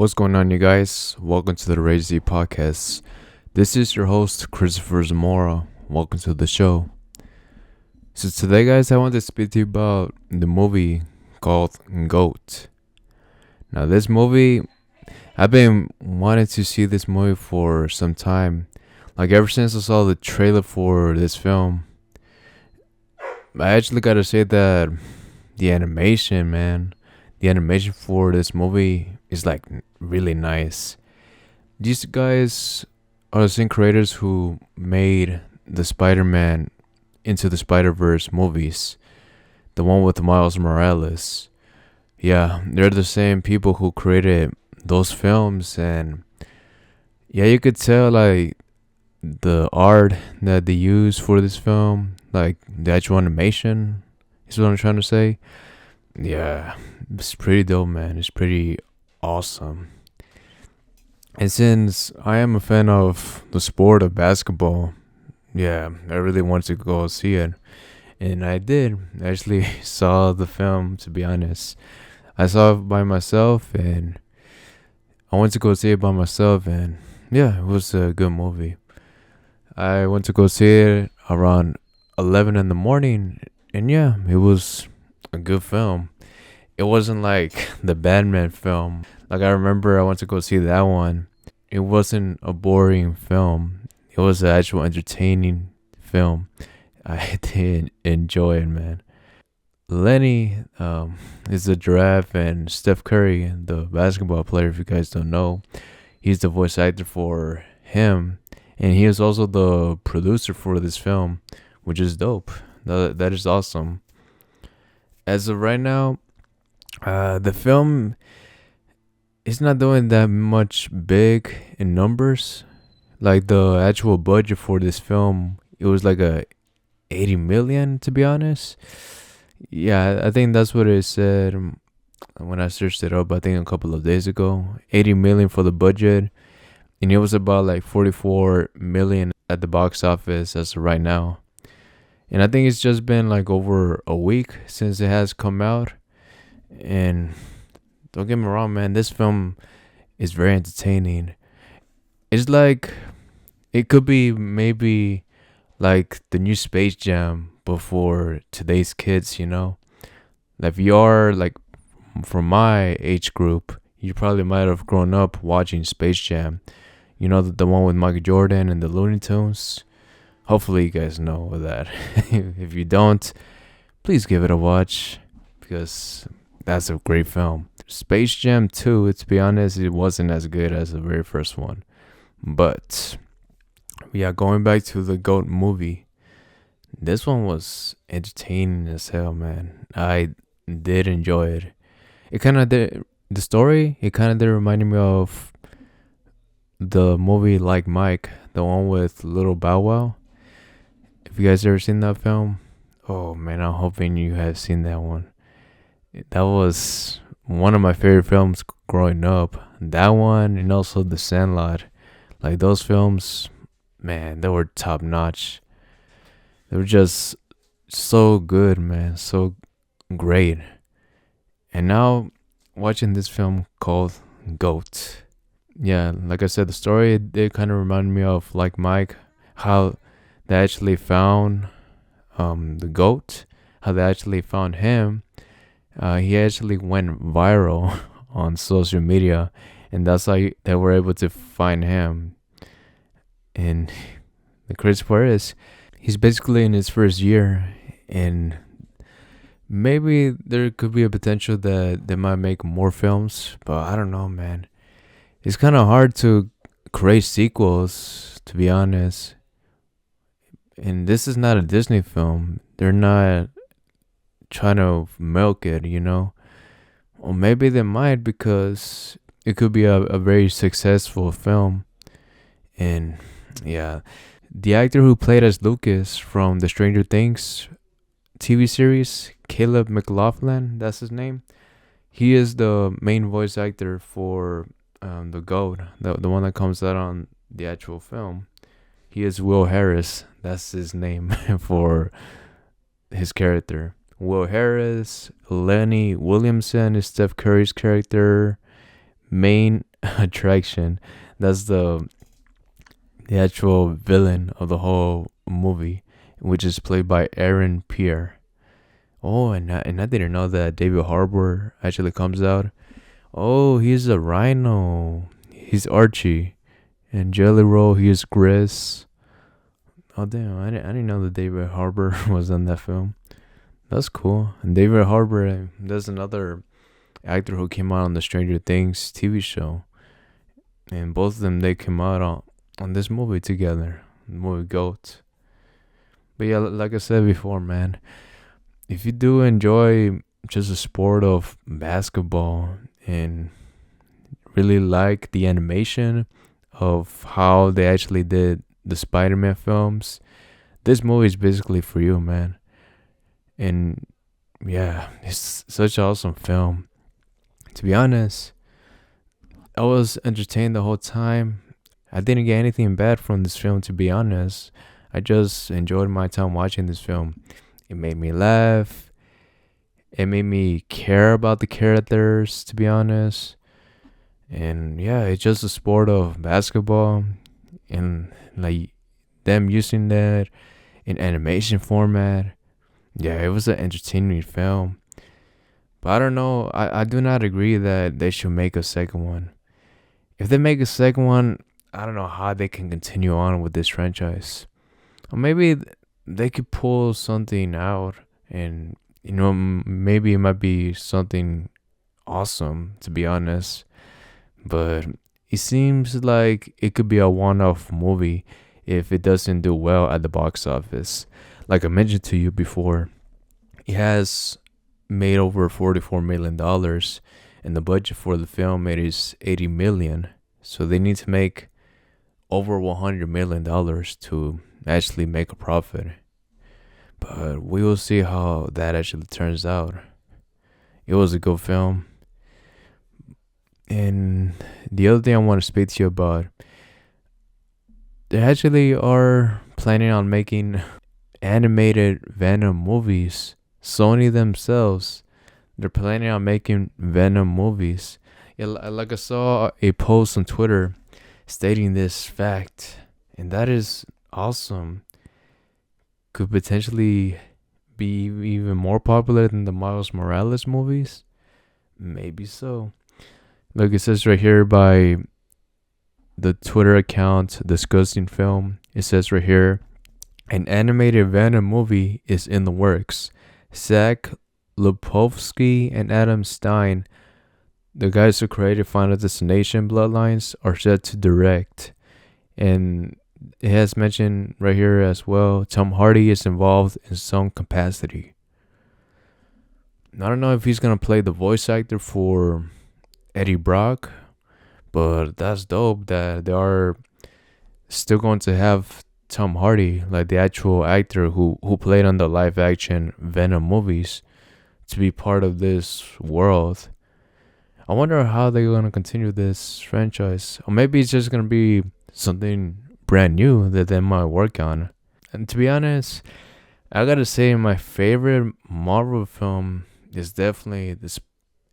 What's going on, you guys? Welcome to the Raise Z podcast. This is your host, Cristopher Zamora. Welcome to the show. So today, guys, I want to speak to you about the movie called Goat. Now, this movie, I've been wanting to see this movie for some time. Like, ever since I saw the trailer for this film, I actually gotta say that the animation, man, the animation for this movie is like really nice. These guys are the same creators who made the Spider-Man Into the Spider-Verse movies, the one with Miles Morales. Yeah, they're the same people who created those films, and yeah, you could tell like the art that they use for this film, like the actual animation, is what I'm trying to say. Yeah, it's pretty dope, man. It's pretty awesome. And since I am a fan of the sport of basketball, yeah, I really wanted to go see it. And I did. I actually saw the film, to be honest. I saw it by myself, and I went to go see it by myself, and yeah, it was a good movie. I went to go see it around 11 in the morning, and yeah, it was a good film. It wasn't like the Batman film. Like, I remember I went to go see that one. It wasn't a boring film. It was an actual entertaining film. I did enjoy it, man. Lenny is the giraffe, and Steph Curry, the basketball player, if you guys don't know, he's the voice actor for him. And he is also the producer for this film, which is dope. That is awesome. As of right now, the film is not doing that much big in numbers. Like, the actual budget for this film, it was like a 80 million, to be honest. Yeah, I think that's what it said when I searched it up, I think a couple of days ago. 80 million for the budget, and it was about like 44 million at the box office as of right now. And I think it's just been like over a week since it has come out. And don't get me wrong, man, this film is very entertaining. It's like, it could be maybe like the new Space Jam, but for today's kids, you know? Like, if you are like from my age group, you probably might have grown up watching Space Jam. You know, the one with Michael Jordan and the Looney Tunes. Hopefully you guys know that. If you don't, please give it a watch, because that's a great film. Space Jam 2, to be honest, it wasn't as good as the very first one. But yeah, going back to the GOAT movie, this one was entertaining as hell, man. I did enjoy it. It kind of did, the story, it kind of did remind me of the movie Like Mike, the one with Little Bow Wow. If you guys ever seen that film, oh man, I'm hoping you have seen that one. That was one of my favorite films growing up. That one, and also The Sandlot. Like, those films, man, they were top notch. They were just so good, man, so great. And now, watching this film called Goat. Yeah, like I said, the story did kind of remind me of Like Mike, how they actually found the goat, how they actually found him. He actually went viral on social media, and that's how they were able to find him. And the crazy part is, he's basically in his first year, and maybe there could be a potential that they might make more films, but I don't know, man. It's kind of hard to create sequels, to be honest. And this is not a Disney film. They're not trying to milk it, you know? Or maybe they might, because it could be a very successful film. And yeah, the actor who played as Lucas from the Stranger Things TV series, Caleb McLaughlin, that's his name. He is the main voice actor for the GOAT, the one that comes out on the actual film. He is Will Harris. That's his name for his character. Will Harris. Lenny Williamson is Steph Curry's character. Maine attraction. That's the actual villain of the whole movie, which is played by Aaron Pierre. Oh, and I didn't know that David Harbour actually comes out. Oh, he's a rhino. He's Archie. And Jelly Roll, he's Chris. Oh damn, I didn't know that David Harbour was in that film. That's cool. And David Harbour, there's another actor who came out on the Stranger Things TV show, and both of them they came out on this movie together, the movie Goat. But yeah, like I said before, man, if you do enjoy just the sport of basketball and really like the animation of how they actually did the Spider-Man films, this movie is basically for you, man. And yeah, it's such an awesome film. To be honest, I was entertained the whole time. I didn't get anything bad from this film, to be honest. I just enjoyed my time watching this film. It made me laugh. It made me care about the characters, to be honest. And yeah, it's just a sport of basketball, and like them using that in animation format. Yeah, it was an entertaining film. But I don't know. I do not agree that they should make a second one. If they make a second one, I don't know how they can continue on with this franchise. Or maybe they could pull something out, and maybe it might be something awesome, to be honest. But it seems like it could be a one-off movie if it doesn't do well at the box office. Like I mentioned to you before, it has made over $44 million, and the budget for the film it is 80 million. So they need to make over $100 million to actually make a profit. But we will see how that actually turns out. It was a good film. And the other thing I want to speak to you about, they actually are planning on making animated Venom movies. Sony themselves, they're planning on making Venom movies. Yeah, like I saw a post on Twitter stating this fact, and that is awesome. Could potentially be even more popular than the Miles Morales movies. Maybe so. Like it says right here by the Twitter account discussing film, it says right here, an animated Venom movie is in the works. Zach Lipovsky and Adam Stein, the guys who created Final Destination Bloodlines, are set to direct. And it has mentioned right here as well, Tom Hardy is involved in some capacity. I don't know if he's going to play the voice actor for Eddie Brock, but that's dope that they are still going to have Tom Hardy, like the actual actor who played on the live action Venom movies, to be part of this world. I wonder how they're going to continue this franchise. Or maybe it's just going to be something brand new that they might work on. And to be honest, I gotta say my favorite Marvel film is definitely this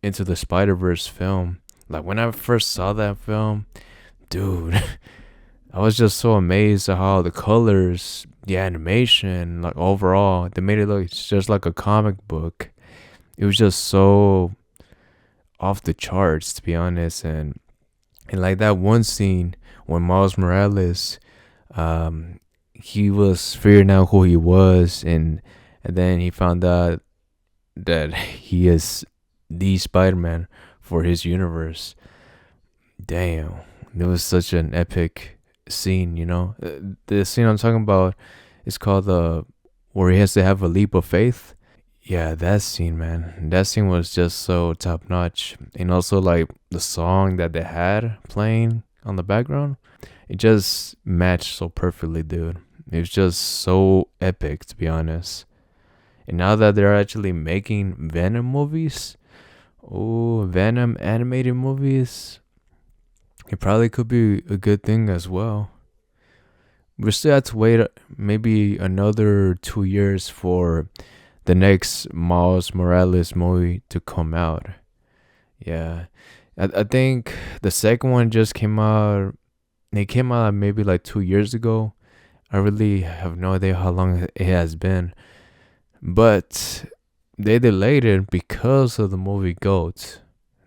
Into the Spider-Verse film. Like when I first saw that film, dude, I was just so amazed at how the colors, the animation, like overall, they made it look just like a comic book. It was just so off the charts, to be honest. And like that one scene when Miles Morales, he was figuring out who he was, and then he found out that he is the Spider-Man for his universe. Damn, it was such an epic scene, The scene I'm talking about is called where he has to have a leap of faith. Yeah, that scene, man. That scene was just so top notch. And also like the song that they had playing on the background, it just matched so perfectly, dude. It was just so epic, to be honest. And now that they're actually making Venom movies, Venom animated movies, it probably could be a good thing as well. We still have to wait maybe another 2 years for the next Miles Morales movie to come out. Yeah. I think the second one just came out. It came out maybe like 2 years ago. I really have no idea how long it has been, but they delayed it because of the movie Goat.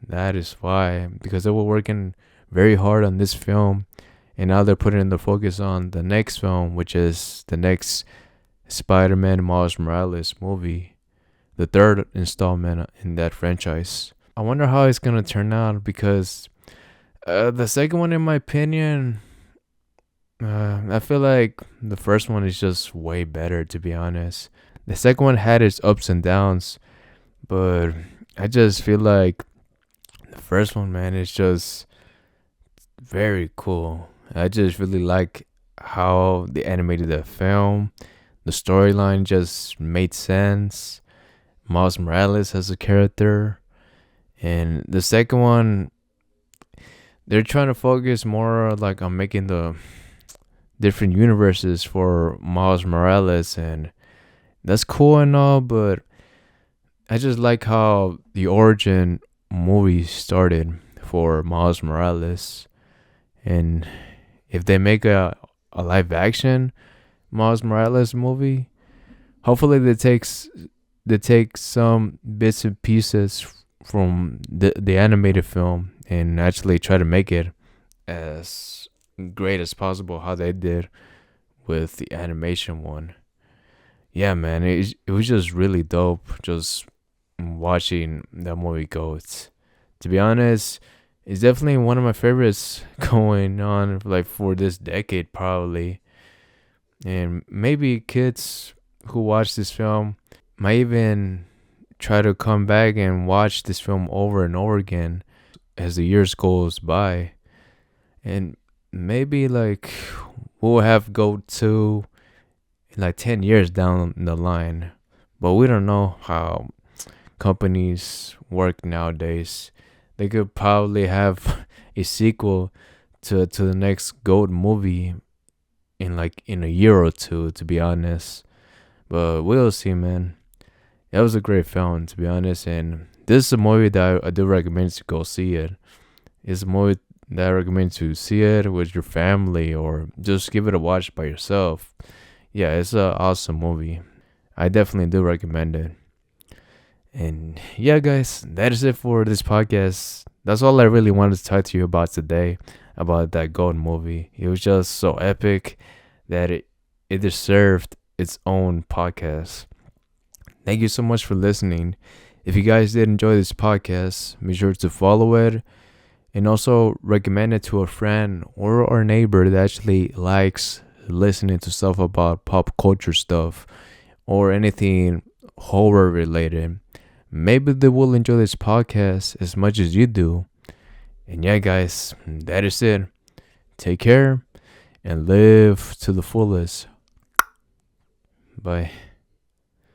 That is why, because they were working very hard on this film, and now they're putting the focus on the next film, which is the next Spider-Man Miles Morales movie, the third installment in that franchise. I wonder how it's gonna turn out because the second one, in my opinion, I feel like the first one is just way better, to be honest. The second one had its ups and downs, but I just feel like the first one, man, is just very cool. I just really like how they animated the film. The storyline just made sense. Miles Morales as a character. And the second one, they're trying to focus more like on making the different universes for Miles Morales, and that's cool and all, but I just like how the origin movie started for Miles Morales. And if they make a live action Miles Morales movie, hopefully they take some bits and pieces from the animated film and actually try to make it as great as possible how they did with the animation one. Yeah, man, it was just really dope just watching that movie go. To be honest, it's definitely one of my favorites going on like for this decade probably. And maybe kids who watch this film might even try to come back and watch this film over and over again as the years goes by. And maybe like we'll have Go 2 in like 10 years down the line. But we don't know how companies work nowadays. They could probably have a sequel to the next Goat movie in a year or two, to be honest. But we'll see, man. It was a great film, to be honest, and this is a movie that I do recommend to go see it. It's a movie that I recommend to see it with your family or just give it a watch by yourself. Yeah, it's an awesome movie. I definitely do recommend it. And yeah, guys, that is it for this podcast. That's all I really wanted to talk to you about today, about that Gold movie. It was just so epic that it deserved its own podcast. Thank you so much for listening. If you guys did enjoy this podcast, be sure to follow it and also recommend it to a friend or a neighbor that actually likes listening to stuff about pop culture stuff or anything horror related. Maybe they will enjoy this podcast as much as you do. And yeah, guys, that is it. Take care and live to the fullest. Bye.